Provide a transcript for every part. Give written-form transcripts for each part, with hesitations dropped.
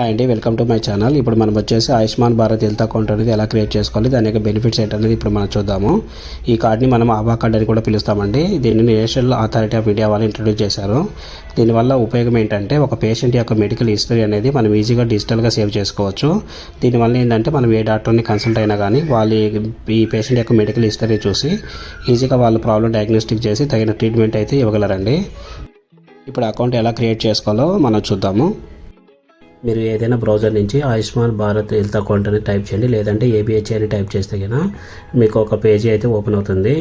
Hi అండి, welcome to my channel. ఇప్పుడు మనం వచ్చేసి ఆయుష్మాన్ భారత్ హెల్త్ అకౌంట్ అనేది ఎలా క్రియేట్ చేసుకోవాలి, దాని యొక్క బెనిఫిట్స్ ఏంటనేది ఇప్పుడు మనం చూద్దాము. ఈ కార్డ్ని మనం ఆభా కార్డ్ అని కూడా పిలుస్తామండి. దీన్ని నేషనల్ అథారిటీ ఆఫ్ ఇండియా వాళ్ళు ఇంట్రొడ్యూస్ చేశారు. దీనివల్ల ఉపయోగం ఏంటంటే ఒక పేషెంట్ యొక్క మెడికల్ హిస్టరీ అనేది మనం ఈజీగా డిజిటల్గా సేవ్ చేసుకోవచ్చు. దీనివల్ల ఏంటంటే మనం ఏ డాక్టర్ని కన్సల్ట్ అయినా కానీ వాళ్ళు ఈ పేషెంట్ యొక్క మెడికల్ హిస్టరీ చూసి ఈజీగా వాళ్ళు ప్రాబ్లం డయాగ్నోస్టిక్ చేసి తగిన ట్రీట్మెంట్ అయితే ఇవ్వగలరండి. ఇప్పుడు అకౌంట్ ఎలా క్రియేట్ చేసుకోవాలో మనం చూద్దాము. మీరు ఏదైనా బ్రౌజర్ నుంచి ఆయుష్మాన్ భారత్ హెల్త్ అకౌంట్ అని టైప్ చేయండి, లేదంటే ఏబిహెచ్ఏ అని టైప్ చేస్తే కనుక మీకు ఒక పేజీ అయితే ఓపెన్ అవుతుంది.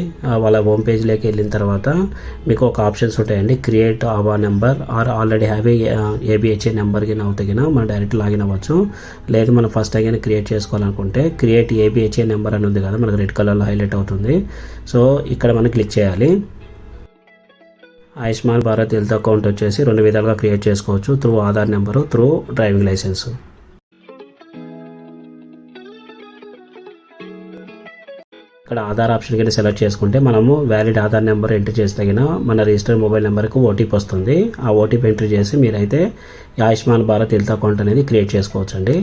వాళ్ళ హోమ్ పేజ్లోకి వెళ్ళిన తర్వాత మీకు ఒక ఆప్షన్స్ ఉంటాయండి. క్రియేట్ ఆభా number or already have ABHA number కింద అవుతాయి కనుక మనం డైరెక్ట్ లాగిన్ అవ్వచ్చు. లేదు మనం ఫస్ట్ టైం క్రియేట్ చేసుకోవాలనుకుంటే క్రియేట్ ఏబిహెచ్ఏ నెంబర్ అని ఉంది కదా, మనకు రెడ్ కలర్లో హైలైట్ అవుతుంది. సో ఇక్కడ మనం క్లిక్ చేయాలి. ఆయుష్మాన్ భారత్ హెల్త్ అకౌంట్ వచ్చేసి రెండు విధాలుగా క్రియేట్ చేసుకోవచ్చు, through Aadhaar number, through driving licence. ఇక్కడ ఆధార్ ఆప్షన్ కింద సెలెక్ట్ చేసుకుంటే మనము వ్యాలిడ్ ఆధార్ నెంబర్ ఎంటర్ చేస్తే తగిన మన రిజిస్టర్ మొబైల్ నెంబర్కి ఓటీపీ వస్తుంది. ఆ ఓటీపీ ఎంటర్ చేసి మీరైతే ఆయుష్మాన్ భారత్ హెల్త్ అకౌంట్ అనేది క్రియేట్ చేసుకోవచ్చు అండి.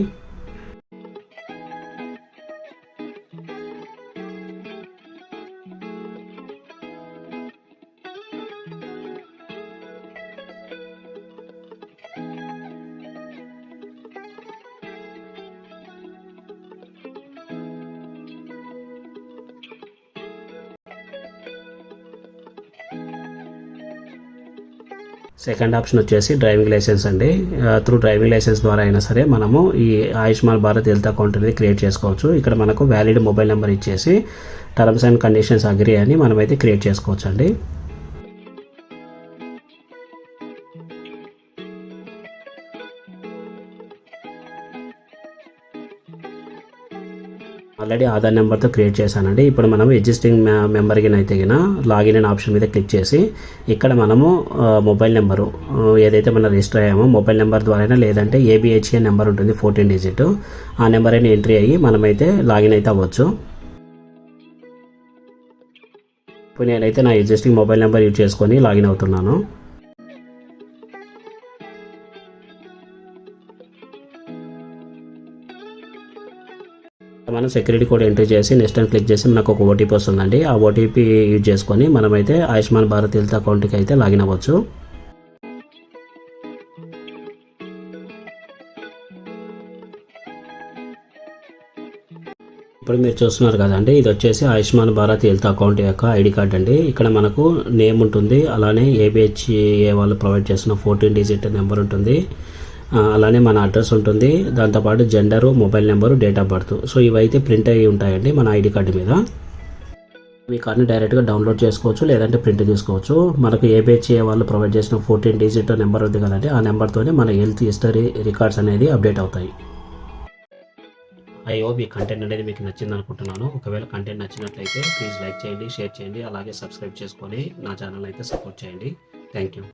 సెకండ్ ఆప్షన్ వచ్చేసి డ్రైవింగ్ లైసెన్స్ అండి. త్రూ డ్రైవింగ్ లైసెన్స్ ద్వారా అయినా సరే మనము ఈ ఆయుష్మాన్ భారత్ హెల్త్ అకౌంట్ అనేది క్రియేట్ చేసుకోవచ్చు. ఇక్కడ మనకు వ్యాలిడ్ మొబైల్ నెంబర్ ఇచ్చేసి టర్మ్స్ అండ్ కండిషన్స్ అగ్రీ అని మనమైతే క్రియేట్ చేసుకోవచ్చు అండి. ఆల్రెడీ ఆధార్ నెంబర్తో క్రియేట్ చేశానండి. ఇప్పుడు మనం ఎగ్జిస్టింగ్ మెంబర్కి అయితే లాగిన్ అనే ఆప్షన్ మీద క్లిక్ చేసి ఇక్కడ మనము మొబైల్ నెంబరు ఏదైతే మనం రిజిస్టర్ అయ్యామో మొబైల్ నెంబర్ ద్వారా లేదంటే ఏబిహెచ్ఏ నెంబర్ ఉంటుంది 14 డిజిట్, ఆ నెంబర్ అయినా ఎంట్రీ అయ్యి మనమైతే లాగిన్ అయితే అవ్వచ్చు. ఇప్పుడు నేనైతే నా ఎగ్జిస్టింగ్ మొబైల్ నెంబర్ యూజ్ చేసుకొని లాగిన్ అవుతున్నాను. మనం సెక్యూరిటీ కోడ్ ఎంట్రీ చేసి నెక్స్ట్ అని క్లిక్ చేసి మనకు ఒక ఓటీపీ వస్తుందండి. ఆ ఓటీపీ యూజ్ చేసుకొని మనమైతే ఆయుష్మాన్ భారత్ హెల్త్ అకౌంట్కి అయితే లాగిన్ అవ్వచ్చు. ఇప్పుడు మీరు చూస్తున్నారు కదండి, ఇది వచ్చేసి ఆయుష్మాన్ భారత్ హెల్త్ అకౌంట్ యొక్క ఐడి కార్డ్ అండి. ఇక్కడ మనకు నేమ్ ఉంటుంది, అలానే ఏబిహెచ్ఏ వాళ్ళు ప్రొవైడ్ చేసిన 14 డిజిట్ నెంబర్ ఉంటుంది, అలానే మన అడ్రస్ ఉంటుంది, దాంతోపాటు gender, mobile number, date of birth. So ఇవైతే ప్రింట్ అయ్యి ఉంటాయండి మన ఐడి కార్డు మీద. మీ కార్డ్ని డైరెక్ట్గా డౌన్లోడ్ చేసుకోవచ్చు, లేదంటే ప్రింట్ తీసుకోవచ్చు. మనకు ఏబిహెచ్ఏ వాళ్ళు ప్రొవైడ్ చేసిన 14 డిజిట్ నెంబర్ ఉంది కదండి, ఆ నెంబర్తోనే మన హెల్త్ హిస్టరీ రికార్డ్స్ అనేది అప్డేట్ అవుతాయి. ఐ హోప్ ఈ కంటెంట్ అనేది మీకు నచ్చింది అనుకుంటున్నాను. ఒకవేళ కంటెంట్ నచ్చినట్లయితే ప్లీజ్ లైక్ చేయండి, షేర్ చేయండి, అలాగే సబ్స్క్రైబ్ చేసుకొని నా ఛానల్ అయితే సపోర్ట్ చేయండి. Thank you.